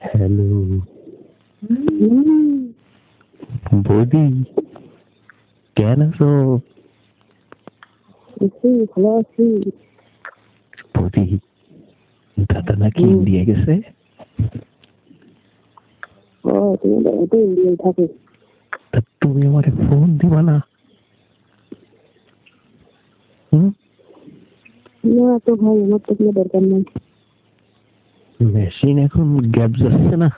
Hello বৌদি, কেন আছো? ভালো আছি। বৌদি, দাদা নাকি ইন্ডিয়া গেছে? তোমার দাদা তো ইন্ডিয়ায় থাকে। তা তুমি আমারে ফোন দিবা না? না তো ভাই, আমার তো কোনো দরকার নেই। মেশিন এখন গ্যাপ যাচ্ছে না?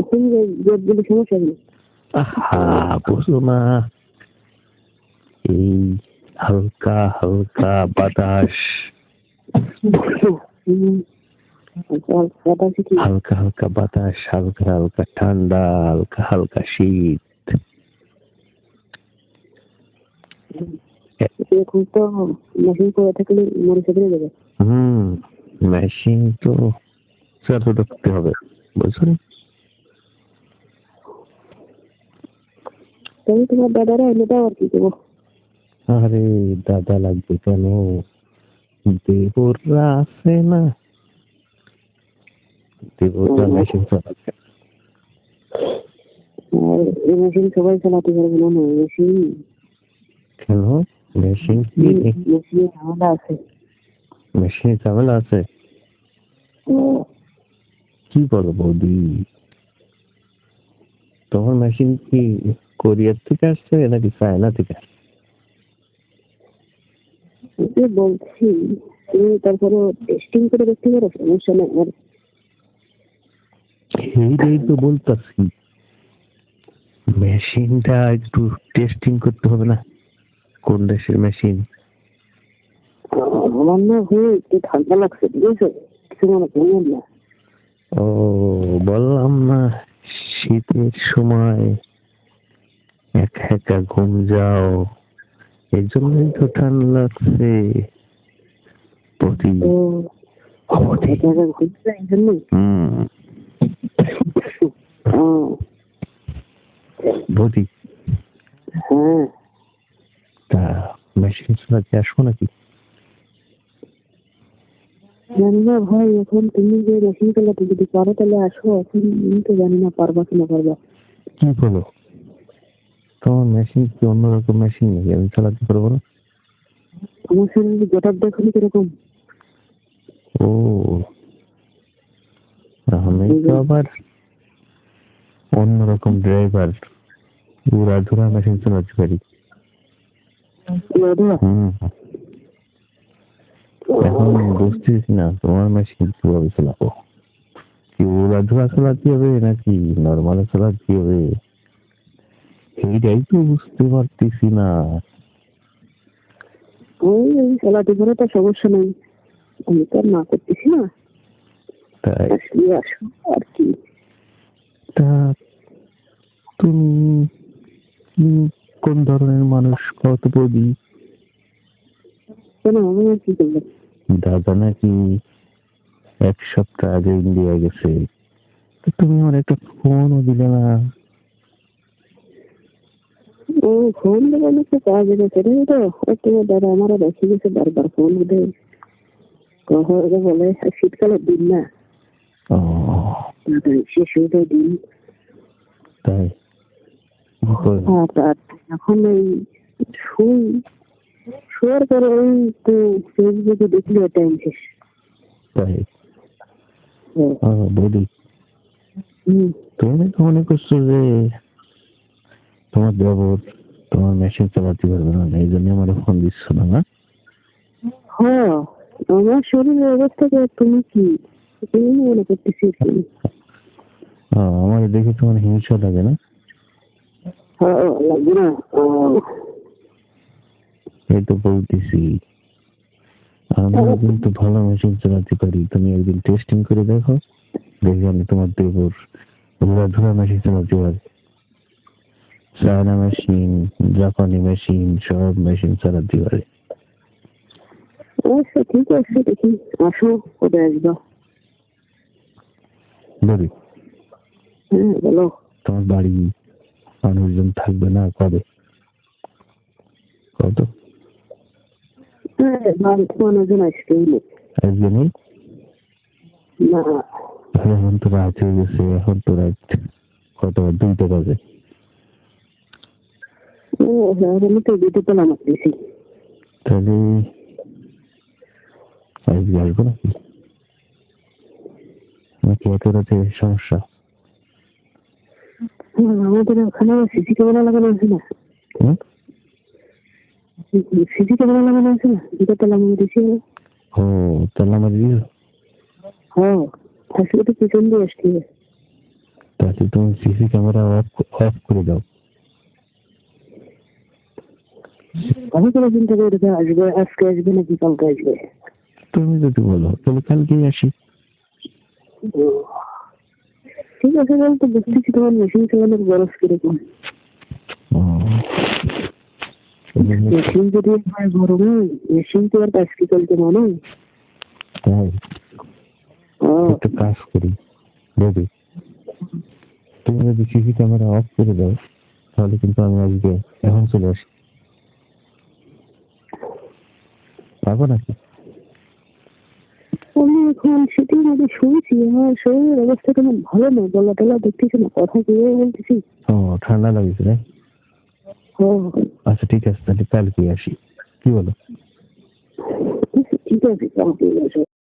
এখন গেটগুলি সমস্যা নেই। আহা, বুঝো না, এই হালকা হালকা বাতাস, হালকা হালকা বাতাস, হালকা হালকা ঠান্ডা, হালকা হালকা শীত। এখন তো মেশিন করে থাকলে মরে চলে যাবে। মেশিন তো চালু রাখতে হবে, বুঝছো? তুমি তোমার দাদারা এনে দাও, আর কি দেবো? আরে দাদা লাগবে কেন, দেবররা আছে না, দেবররা মেশিন চালাচ্ছে। আর এই মেশিন সবাই চালাতে পারবে না। মেশিন কেন? মেশিন কি মেশিনে ঝামেলা আছে। মেশিনে ঝামেলা আছে? কি বলো বৌদি, তোমার মেশিন কি কোরিয়ার থেকে আসছে নাকি চায়না থেকে? বলছি, তুমি তারপরে টেস্টিং করে দেখতে পারো, সমস্যা নেই। আর এইটাই তো বলতেছি, মেশিনটা একটু টেস্টিং করতে হবে না? কোন দেশের মেশিন? আমার না হয়ে একটু ঠান্ডা লাগছে, ঠিক আছে? কিছু মনে করবেন না। ও, বললাম না, শীতের সময় একা একা ঘুম যাও, এই জন্যই তো ঠান্ডা লাগছে। বৌদি, হ্যাঁ, তা মেশিন চালাতে আসবো নাকি? জানি না ভাই, এখন তুমি যে মেশিন চালাতে যদি পারো তাহলে আসো। এখন আমি তো জানি না পারবা কি না পারবা। কি বলো, তোমার মেশিন কি অন্যরকম মেশিন নাকি, আমি চালাতে পারবো না? আমার শরীরে গোটার দেখুন কিরকম। ও, আমি তো আবার অন্যরকম ড্রাইভার, উড়াধুরা মেশিন চালাতে পারি। এখন বুঝতেছি না তোমার মেশিন কিভাবে চালাবো, কি উড়াধুরা চালাতে হবে নাকি নর্মালে চালাতে হবে, এইটাই তো বুঝতে পারতেছি না। ওই চালাতে পারো, তো সমস্যা নেই, আমি তো আর না করতেছি না। তাই আসলে আসো আর কি। তা তুমি কোন ধরনের মানুষ কত বৌদি? কেন, আমি আর কি করলাম? দাদা নাকি 1 সপ্তাহ আগে ইন্ডিয়া গেছে, তো তুমি আমার একটা ফোনও দিলে না। ও ফোন দেবে তো কাজ গেছে রে, তো তোমার দাদা আমারও দেখে গেছে বারবার ফোন দেয়, বলে শীতকালের দিন না, শেষ হয়ে দিন। তাই এখন এই শোয়ার পরে ওই তো ফেসবুকে দেখলে টাইম শেষ। তাই বৌদি, তুমি তো মনে করছো যে তোমার দেবর তোমার মেশিন চালাতে পারবে না, এই জন্য আমার ফোন দিচ্ছ না? হ্যাঁ, আমার শরীরের অবস্থা তুমি কি তুমি মনে করতেছি? আমার দেখে তোমার হিংসা লাগে না? লাগবে না। এই তো বলতেছি, আমি কিন্তু ভালো মেশিন চালাতে পারি, তুমি একদিন টেস্টিং করে দেখো, দেখি আমি তোমার দেবর ধুলা মেশিন চালাতে পারি। চায়না মেশিন, জাপানি মেশিন, সব মেশিন চালাতে পারি। আচ্ছা ঠিক আছে, দেখি আসো, কবে আসবা? বলি, হ্যাঁ বলো। তোমার বাড়ি মানুষজন থাকবে না কবে? কত হ্যাঁ, বাড়িতে মানুষজন আসবেই। আজকে নেই? না, এখন তো রাত হয়ে গেছে, এখন তো রাত কত 2টা বাজে। ও আমি তো দিতে পেলাম দিছি। তাহলে আজকে আসবো নাকি? নাকি এত রাতে সমস্যা? আমাদের ওখানে সিসি ক্যামেরা লাগানো আছে না? হুম? সিসি ক্যামেরা লাগানো আছে না? দিতে পেলাম দিছি। ও তাহলে আমার দিও। হ্যাঁ, আসলে তো পিছন দিয়ে আসছি। তাহলে তুমি সিসি ক্যামেরা অফ করে দাও। আমি কোনো চিন্তা করে দেখে আসবে, আজকে আসবে নাকি কালকে আসবে। তুমি যদি বলো তাহলে কালকেই আসি। ঠিক আছে, বলতো বুঝতেছি তোমার মেশিন চালানোর বরফ কিরকম। ও, মেশিন যদি হয় গরমে, মেশিন তো আর কাজ কি চলতে মানে। তাই একটা কাজ করি বৌদি, তুমি যদি সিসি ক্যামেরা অফ করে দাও তাহলে কিন্তু আমি আজকে এখন চলে আসি। পাবো নাকি? আমি এখন সেটাই মধ্যে শুনছি, আমার শরীরের অবস্থা কেমন ভালো না, গলা টলা দেখতেছি না, কথা কিভাবে বলতেছি। ও ঠান্ডা লাগছে না? আচ্ছা ঠিক আছে, তাহলে কালকে আসি, কি বলো? ঠিক আছে, কালকে এসো।